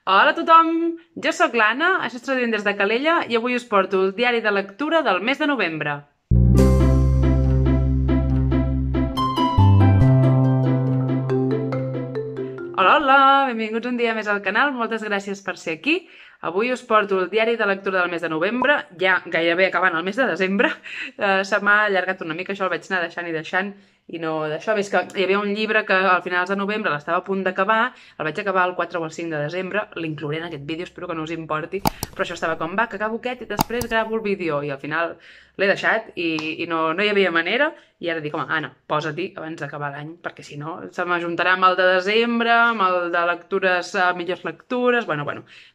Hola a tothom! Jo sóc l'Anna, això és traduint des de Calella i avui us porto el diari de lectura del mes de novembre. Hola, hola! Benvinguts un dia més al canal, moltes gràcies per ser aquí. Avui us porto el diari de lectura del mes de novembre, ja gairebé acabant el mes de desembre. Se m'ha allargat una mica, això el vaig anar deixant i no d'això. Ves que hi havia un llibre que al finals de novembre l'estava a punt d'acabar, el vaig acabar el 4 o el 5 de desembre, l'inclouré en aquest vídeo, espero que no us importi, però això estava com, va, que acabo aquest i després gravo el vídeo, i al final l'he deixat i no hi havia manera, i ara dic, home, Anna, posa-t'hi abans d'acabar l'any, perquè si no se m'ajuntarà amb el de desembre, amb el de lectures, millors lectures, bueno,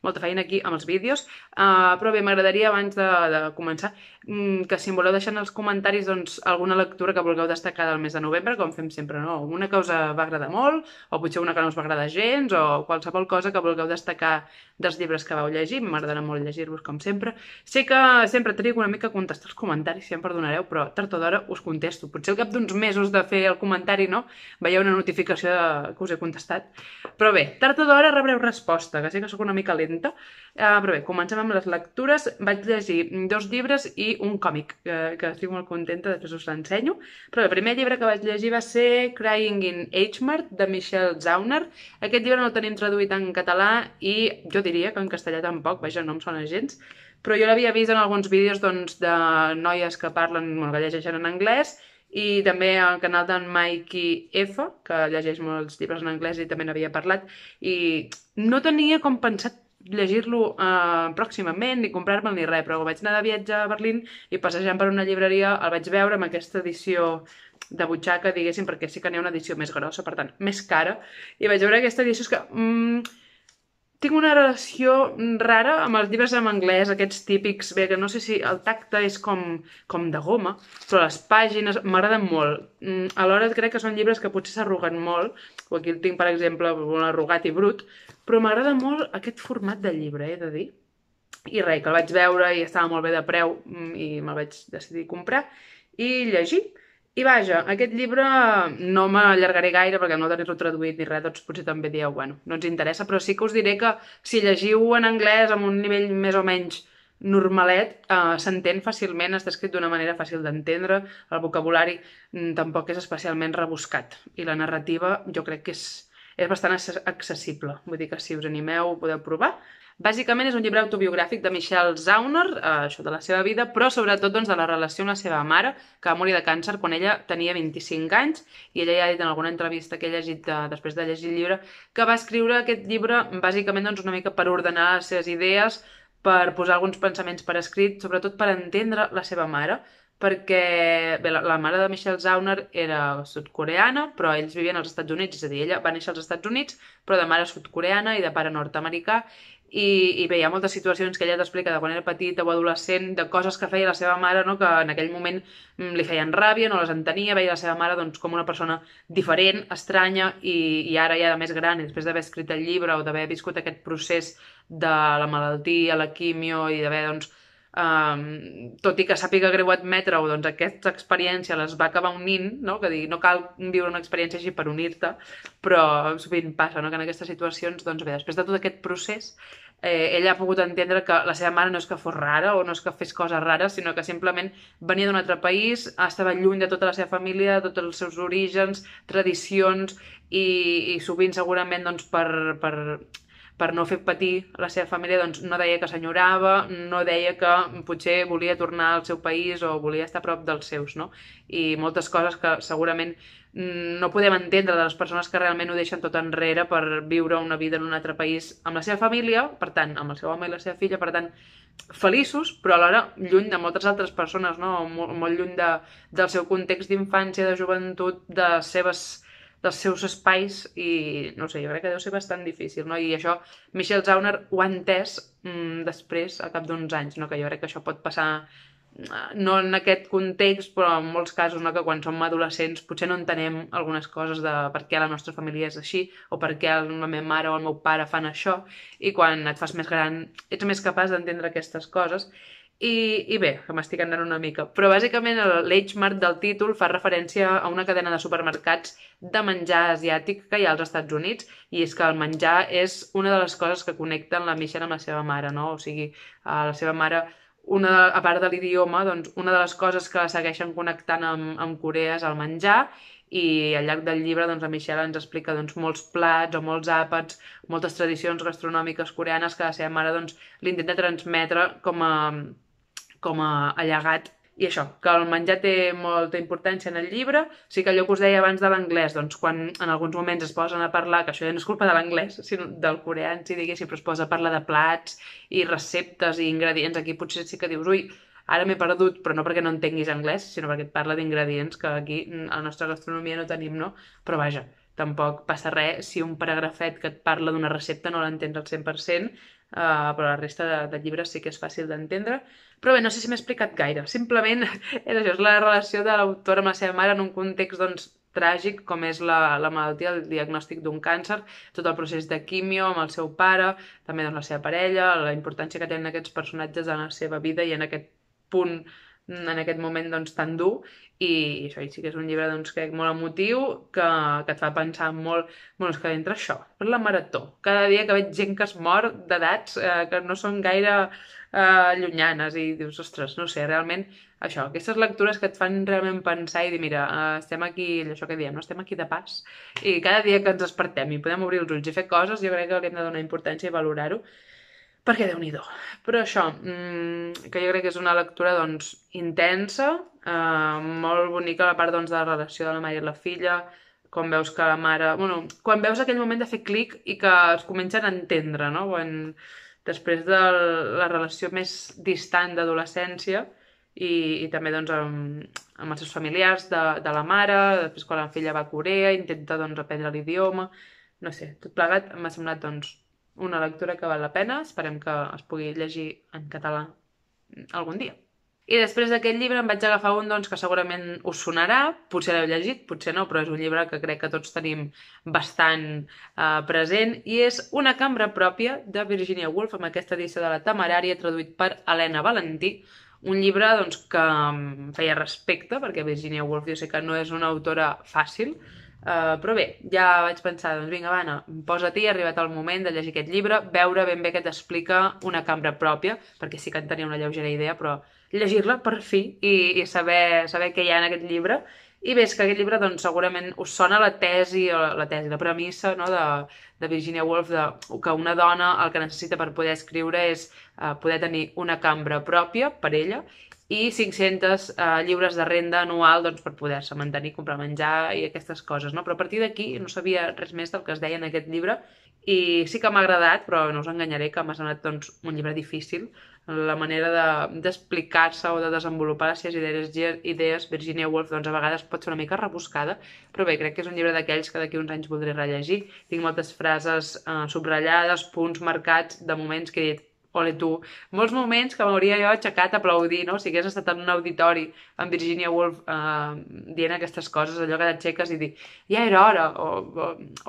molta feina aquí amb els vídeos, però bé, m'agradaria abans de començar que si em voleu deixar en els comentaris doncs, alguna lectura que vulgueu destacar del mes de novembre, com fem sempre, no? Una que us va agradar molt, o potser una que no us va agradar gens, o qualsevol cosa que vulgueu destacar dels llibres que vau llegir. M'agradarà molt llegir-vos, com sempre. Sé que sempre trigo una mica a contestar els comentaris, si em perdonareu, però tard o d'hora us contesto. Potser al cap d'uns mesos de fer el comentari, no? Veieu una notificació que us he contestat. Però bé, tard o d'hora rebreu resposta, que sé que sóc una mica lenta. Però bé, comencem amb les lectures. Vaig llegir 2 llibres i un còmic, que estic molt contenta, després us l'ensenyo. Però el primer llibre que vaig llegir va ser Crying in H-Mart, de Michelle Zauner. Aquest llibre no el tenim traduït en català i jo diria que en castellà tampoc, vaja, no em sona gens, però jo l'havia vist en alguns vídeos doncs, de noies que parlen, bueno, que llegeixen en anglès, i també al canal d'en Mikey F, que llegeix molts llibres en anglès i també n'havia parlat, i no tenia com pensat llegir-lo pròximament, ni comprar-me'l ni res, però vaig anar de viatge a Berlín i passejant per una llibreria el vaig veure amb aquesta edició de butxaca, diguéssim, perquè sí que n'hi ha una edició més grossa, per tant, més cara, i vaig veure aquesta edició, és que tinc una relació rara amb els llibres en anglès, aquests típics, bé, que no sé si el tacte és com de goma, però les pàgines m'agraden molt. Alhora crec que són llibres que potser s'arruguen molt, o aquí el tinc, per exemple, un arrugat i brut, però m'agrada molt aquest format de llibre, he de dir. I res, que el vaig veure i estava molt bé de preu i me'l vaig decidir comprar i llegir. I vaja, aquest llibre no m'allargaré gaire perquè no tenir-lo traduït ni res, doncs potser també dieu, bueno, no ens interessa, però sí que us diré que si llegiu en anglès amb un nivell més o menys normalet, s'entén fàcilment, està escrit d'una manera fàcil d'entendre, el vocabulari tampoc és especialment rebuscat, i la narrativa jo crec que és bastant accessible, vull dir que si us animeu ho podeu provar. Bàsicament és un llibre autobiogràfic de Michelle Zauner, això de la seva vida, però sobretot doncs, de la relació amb la seva mare, que va morir de càncer quan ella tenia 25 anys, i ella ja ha dit en alguna entrevista que he llegit després de llegir el llibre, que va escriure aquest llibre bàsicament doncs, una mica per ordenar les seves idees, per posar alguns pensaments per escrit, sobretot per entendre la seva mare, perquè bé, la mare de Michelle Zauner era sud-coreana, però ells vivien als Estats Units, és a dir, ella va néixer als Estats Units, però de mare sud-coreana i de pare nord-americà, i bé, hi ha moltes situacions que ella t'explica de quan era petita o adolescent, de coses que feia la seva mare, no? Que en aquell moment li feien ràbia, no les entenia, veia la seva mare doncs, com una persona diferent, estranya, i ara ja de més gran, i després d'haver escrit el llibre o d'haver viscut aquest procés de la malaltia, la quimio i d'haver doncs, tot i que sàpiga greu admetre-ho, doncs aquesta experiència les va acabar unint, no? Que dir, no cal viure una experiència així per unir-te, però sovint passa, no? Que en aquestes situacions, doncs bé, després de tot aquest procés, ella ha pogut entendre que la seva mare no és que fos rara o no és que fes coses rares, sinó que simplement venia d'un altre país, estava lluny de tota la seva família, de tots els seus orígens, tradicions, i sovint segurament doncs, per no fer patir la seva família, doncs no deia que s'enyorava, no deia que potser volia tornar al seu país o volia estar a prop dels seus, no? I moltes coses que segurament no podem entendre de les persones que realment ho deixen tot enrere per viure una vida en un altre país amb la seva família, per tant, amb el seu home i la seva filla, per tant, feliços, però alhora lluny de moltes altres persones, no? Molt lluny del seu context d'infància, de joventut, dels seus espais, i no sé, jo crec que deu ser bastant difícil, no? I això Michelle Zauner ho ha entès després, al cap d'uns anys, no? Que jo crec que això pot passar no en aquest context, però en molts casos, no? Que quan som adolescents potser no entenem algunes coses de per què la nostra família és així o per què la meva mare o el meu pare fan això, i quan et fas més gran ets més capaç d'entendre aquestes coses. I bé, que m'estic anant una mica. Però bàsicament l'H Mart del títol fa referència a una cadena de supermercats de menjar asiàtic que hi ha als Estats Units, i és que el menjar és una de les coses que connecten la Michelle amb la seva mare, no? O sigui, la seva mare, a part de l'idioma, doncs una de les coses que la segueixen connectant amb Corea és el menjar, i al llarg del llibre doncs, la Michelle ens explica doncs, molts plats o molts àpats, moltes tradicions gastronòmiques coreanes que la seva mare doncs, l'intenta transmetre com a llegat. I això, que el menjar té molta importància en el llibre. Sí que allò que us deia abans de l'anglès, doncs quan en alguns moments es posen a parlar, que això ja no és culpa de l'anglès, sinó del coreà en si, diguéssim, però es posa a parlar de plats i receptes i ingredients, aquí potser sí que dius, ui, ara m'he perdut, però no perquè no entenguis anglès, sinó perquè et parla d'ingredients que aquí a la nostra gastronomia no tenim, no? Però vaja, tampoc passa res si un paragrafet que et parla d'una recepta no l'entens al 100%, però la resta de llibres sí que és fàcil d'entendre. Però bé, no sé si m'he explicat gaire. Simplement és això, és la relació de l'autor amb la seva mare en un context, doncs, tràgic, com és la malaltia, el diagnòstic d'un càncer, tot el procés de quimio amb el seu pare, també doncs, la seva parella, la importància que tenen aquests personatges en la seva vida i en aquest punt, en aquest moment doncs, tan dur, i això sí que és un llibre doncs, crec molt emotiu, que et fa pensar molt, bueno, és que entre això, per la marató, cada dia que veig gent que es mor d'edats que no són gaire llunyanes, i dius, ostres, no sé, realment això, aquestes lectures que et fan realment pensar i dir, mira, estem aquí, això que diem, no? Estem aquí de pas, i cada dia que ens despertem i podem obrir els ulls i fer coses, jo crec que li hem de donar importància i valorar-ho, perquè Déu-n'hi-do. Però això, que jo crec que és una lectura doncs, intensa, molt bonica la part doncs, de la relació de la mare i la filla, quan veus que la mare... Bueno, quan veus aquell moment de fer clic i que es comencen a entendre, no? Després de la relació més distant d'adolescència i també doncs, amb els seus familiars de la mare, després quan la filla va a Corea, intenta doncs, aprendre l'idioma, no sé, tot plegat m'ha semblat doncs, una lectura que val la pena, esperem que es pugui llegir en català algun dia. I després d'aquest llibre em vaig agafar un doncs, que segurament us sonarà, potser l'heu llegit, potser no, però és un llibre que crec que tots tenim bastant present, i és Una cambra pròpia, de Virginia Woolf, amb aquesta edició de la Temerària, traduït per Helena Valentí, un llibre doncs, que em feia respecte, perquè Virginia Woolf jo sé que no és una autora fàcil, però bé, ja vaig pensar, doncs vinga, Anna, posa-t'hi, ha arribat el moment de llegir aquest llibre, veure ben bé què t'explica Una cambra pròpia, perquè sí que en tenia una lleugera idea, però llegir-la per fi i saber què hi ha en aquest llibre. I bé, és que aquest llibre doncs, segurament us sona la premissa no, de Virginia Woolf, que una dona el que necessita per poder escriure és poder tenir una cambra pròpia per ella i 500 lliures de renda anual doncs, per poder-se mantenir, comprar menjar i aquestes coses. No? Però a partir d'aquí no sabia res més del que es deia en aquest llibre, i sí que m'ha agradat, però no us enganyaré que m'ha semblat doncs, un llibre difícil. La manera d'explicar-se o de desenvolupar les seves idees Virginia Woolf doncs, a vegades pot ser una mica rebuscada, però bé, crec que és un llibre d'aquells que d'aquí uns anys voldré rellegir. Tinc moltes frases subratllades, punts marcats de moments que he dit ole tu, molts moments que m'hauria jo aixecat a aplaudir, no? Si hagués estat en un auditori amb Virginia Woolf dient aquestes coses, allò que t'aixeques i dic, ja era hora,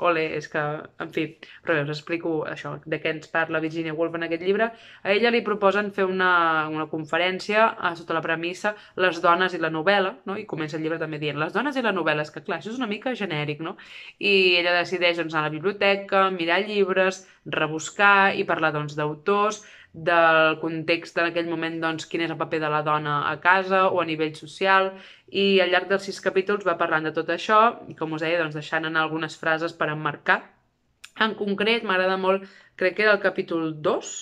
ole, és que, en fi, però bé, us explico això, de què ens parla Virginia Woolf en aquest llibre. A ella li proposen fer una conferència sota la premissa les dones i la novel·la, no? I comença el llibre també dient les dones i la novel·la, és que clar, això és una mica genèric, no? I ella decideix doncs, anar a la biblioteca, mirar llibres, rebuscar i parlar doncs, d'autors, del context en aquell moment, doncs, quin és el paper de la dona a casa o a nivell social, i al llarg dels 6 capítols va parlant de tot això, i com us deia, doncs, deixant anar algunes frases per emmarcar. En concret, m'agrada molt, crec que era el capítol 2,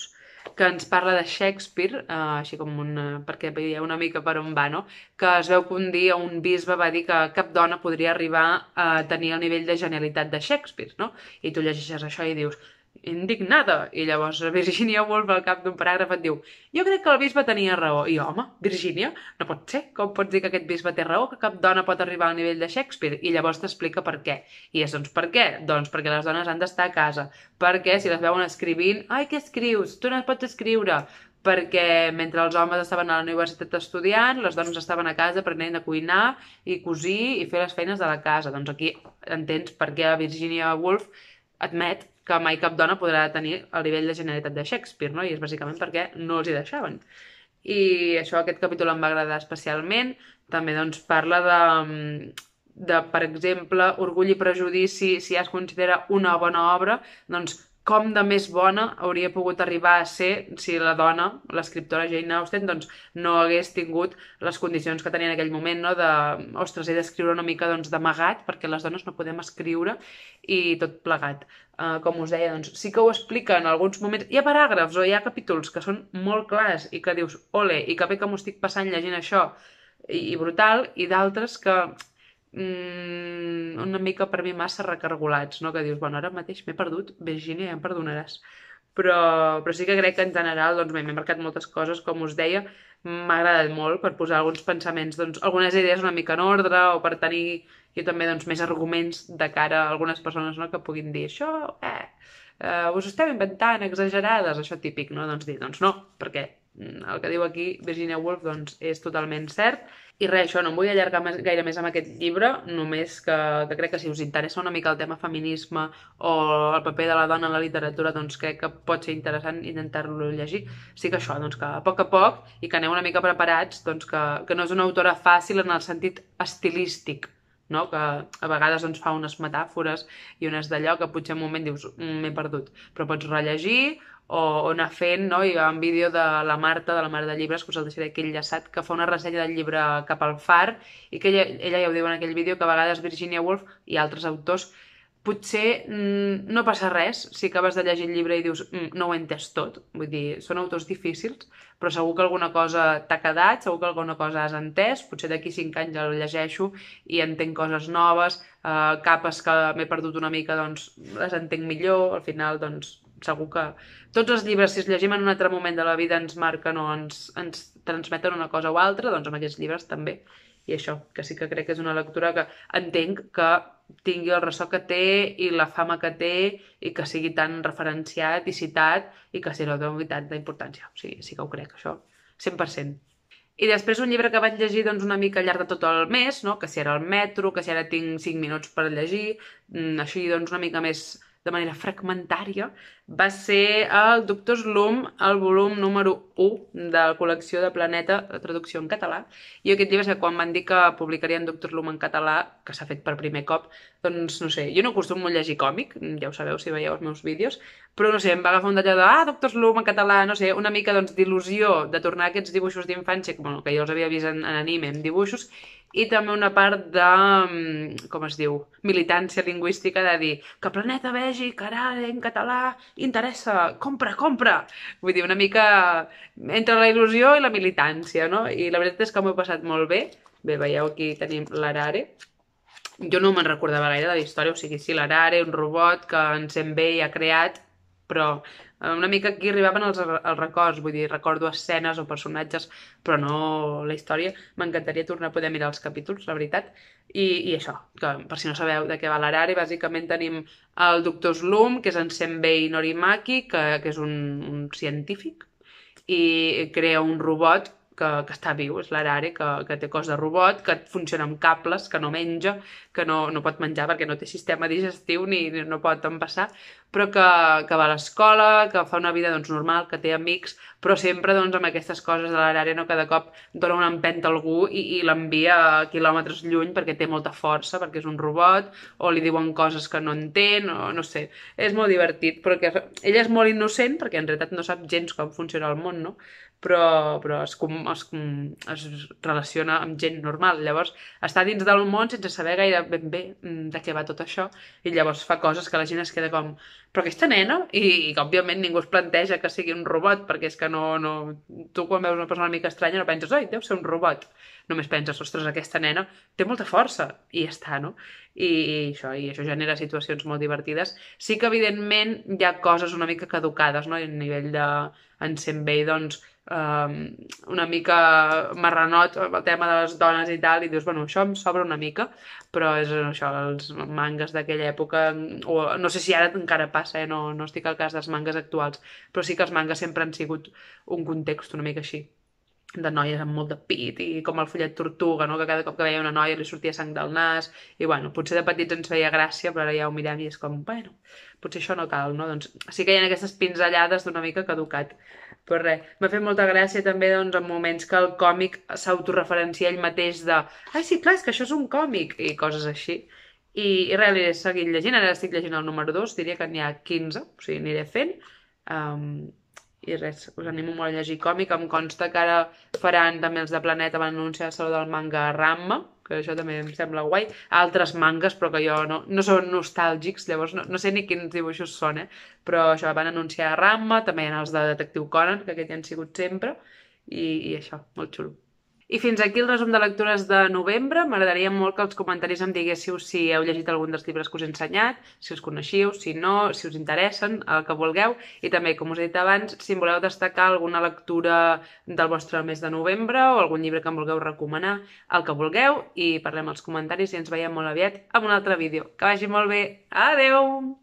que ens parla de Shakespeare, així com perquè veieu una mica per on va, no? Que es veu que un dia un bisbe va dir que cap dona podria arribar a tenir el nivell de genialitat de Shakespeare, no? I tu llegeixes això i dius, indignada, i llavors Virginia Woolf al cap d'un paràgraf et diu jo crec que el bisbe tenia raó, i home, Virginia, no pot ser, com pots dir que aquest bisbe té raó, que cap dona pot arribar al nivell de Shakespeare, i llavors t'explica per què, i és doncs per què? Doncs perquè les dones han d'estar a casa, perquè si les veuen escrivint, ai, què escrius? Tu no pots escriure, perquè mentre els homes estaven a la universitat estudiant, les dones estaven a casa aprenent a cuinar i cosir i fer les feines de la casa, doncs aquí entens per què Virginia Woolf admet que mai cap dona podrà tenir el nivell de genialitat de Shakespeare, no? I és bàsicament perquè no els hi deixaven. I això, aquest capítol em va agradar especialment. També doncs, parla per exemple, Orgull i Prejudici, si ja es considera una bona obra, doncs com de més bona hauria pogut arribar a ser si la dona, l'escriptora Jane Austen, doncs no hagués tingut les condicions que tenia en aquell moment, no? Ostres, he d'escriure una mica doncs, d'amagat, perquè les dones no podem escriure i tot plegat. Com us deia, doncs sí que ho explica en alguns moments. Hi ha paràgrafs o hi ha capítols que són molt clars i que dius, ole, i que bé que m'ho estic passant llegint això, i brutal, i d'altres que una mica per mi massa recargolats, no? Que dius, bueno, ara mateix m'he perdut, Virginia, ja em perdonaràs. Però sí que crec que en general doncs, m'he marcat moltes coses, com us deia, m'ha agradat molt per posar alguns pensaments, doncs, algunes idees una mica en ordre o per tenir jo també doncs, més arguments de cara a algunes persones, no? Que puguin dir això, us esteu inventant exagerades, això típic, no? Doncs dir, doncs no, perquè el que diu aquí Virginia Woolf doncs, és totalment cert. I res, això, no em vull allargar gaire més amb aquest llibre, només que crec que si us interessa una mica el tema feminisme o el paper de la dona en la literatura, doncs crec que pot ser interessant intentar-lo llegir. Sí que això, doncs que a poc, i que aneu una mica preparats, doncs que no és una autora fàcil en el sentit estilístic, no? Que a vegades doncs, fa unes metàfores i unes d'allò que potser en un moment dius m'he perdut, però pots rellegir o anar fent, no? Hi ha un vídeo de la Marta, de la Mare de Llibres, que us el deixaré aquí enllaçat, que fa una ressenya del llibre Cap al far, i que ella ja ho diu en aquell vídeo, que a vegades Virginia Woolf i altres autors potser no passa res si acabes de llegir el llibre i dius no ho he entès tot, vull dir, són autors difícils, però segur que alguna cosa t'ha quedat, segur que alguna cosa has entès, potser d'aquí 5 anys el llegeixo i entenc coses noves, capes que m'he perdut una mica, doncs les entenc millor, al final, doncs segur que tots els llibres, si els llegim en un altre moment de la vida, ens marquen o ens transmeten una cosa o altra, doncs amb aquests llibres també. I això, que sí que crec que és una lectura que entenc que tingui el ressò que té i la fama que té i que sigui tan referenciat i citat i que si no doni tanta importància. O sigui, sí que ho crec, això, 100%. I després un llibre que vaig llegir doncs, una mica al llarg de tot el mes, no? Que si era al metro, que si ara tinc 5 minuts per llegir, així doncs una mica més de manera fragmentària, va ser el Doctor Slum, el volum número 1 de la col·lecció de Planeta, de traducció en català. I aquest llibre, quan van dir que publicarien Doctor Slum en català, que s'ha fet per primer cop, doncs no sé, jo no acostumo a llegir còmic, ja ho sabeu si veieu els meus vídeos, però no sé, em va agafar un d'allò de, Doctor Slum en català, no sé, una mica doncs d'il·lusió de tornar a aquests dibuixos d'infància, bueno, que jo els havia vist en anime, en dibuixos, i també una part de, com es diu, militància lingüística, de dir que Planeta vegi que ara en català interessa, compra! Vull dir, una mica entre la il·lusió i la militància, no? I la veritat és que m'ho he passat molt bé. Bé, veieu, aquí tenim l'Arare. Jo no me'n recordava gaire de la història, o sigui, sí, l'Arare, un robot que en Senbei ha creat, però una mica aquí arribaven els records, vull dir, recordo escenes o personatges, però no la història. M'encantaria tornar a poder mirar els capítols, la veritat. I això, que per si no sabeu de què va l'Arare, bàsicament tenim el Doctor Slum, que és en Senbei Norimaki, que és un científic, i crea un robot que està viu, és l'Arare, que té cos de robot, que funciona amb cables, que no menja, que no pot menjar perquè no té sistema digestiu ni no pot empassar, però que va a l'escola, que fa una vida doncs, normal, que té amics, però sempre doncs, amb aquestes coses de l'Arare no, cada cop dona una empenta a algú i l'envia a quilòmetres lluny perquè té molta força, perquè és un robot, o li diuen coses que no entén, o no sé, és molt divertit, perquè ella és molt innocent, perquè en realitat no sap gens com funciona el món, no? Però es relaciona amb gent normal. Llavors, està dins del món sense saber gaire ben bé de què va tot això, i llavors fa coses que la gent es queda com però aquesta nena, i que òbviament ningú es planteja que sigui un robot, perquè és que no... Tu quan veus una persona una mica estranya no penses, oi, deu ser un robot. Només penses, ostres, aquesta nena té molta força, i ja està, no? I això genera situacions molt divertides. Sí que, evidentment, hi ha coses una mica caducades, no? A nivell de... En Senbei, doncs, una mica marranot amb el tema de les dones i tal, i dius, bueno, això em sobra una mica, però és això, els mangas d'aquella època, o no sé si ara encara passa, no estic al cas dels mangas actuals, però sí que els mangas sempre han sigut un context una mica així, de noies amb molt de pit i com el follet tortuga, no? Que cada cop que veia una noia li sortia sang del nas i bueno, potser de petits ens feia gràcia, però ara ja ho mirem i és com, bueno, potser això no cal, no? Doncs sí que hi ha aquestes pinzellades d'una mica caducat. Però res, m'ha fet molta gràcia també doncs, en moments que el còmic s'autoreferencia ell mateix de ai, sí, clar, és que això és un còmic i coses així. I res, l'he seguit llegint, ara estic llegint el número 2, diria que n'hi ha 15, o sigui, aniré fent. Um, I res, us animo molt a llegir còmic. Em consta que ara faran també els de Planeta, van anunciar el saló del manga Ramma, que això també em sembla guai. Altres mangas, però que jo no són nostàlgics, llavors no sé ni quins dibuixos són, però això, van anunciar Ramma, també hi ha els de Detectiu Conan, que aquests hi han sigut sempre, i això, molt xulo. I fins aquí el resum de lectures de novembre. M'agradaria molt que als comentaris em diguéssiu si heu llegit algun dels llibres que us he ensenyat, si us coneixíeu, si no, si us interessen, el que vulgueu. I també, com us he dit abans, si em voleu destacar alguna lectura del vostre mes de novembre o algun llibre que em vulgueu recomanar, el que vulgueu, i parlem als comentaris i ens veiem molt aviat amb un altre vídeo. Que vagi molt bé. Adeu!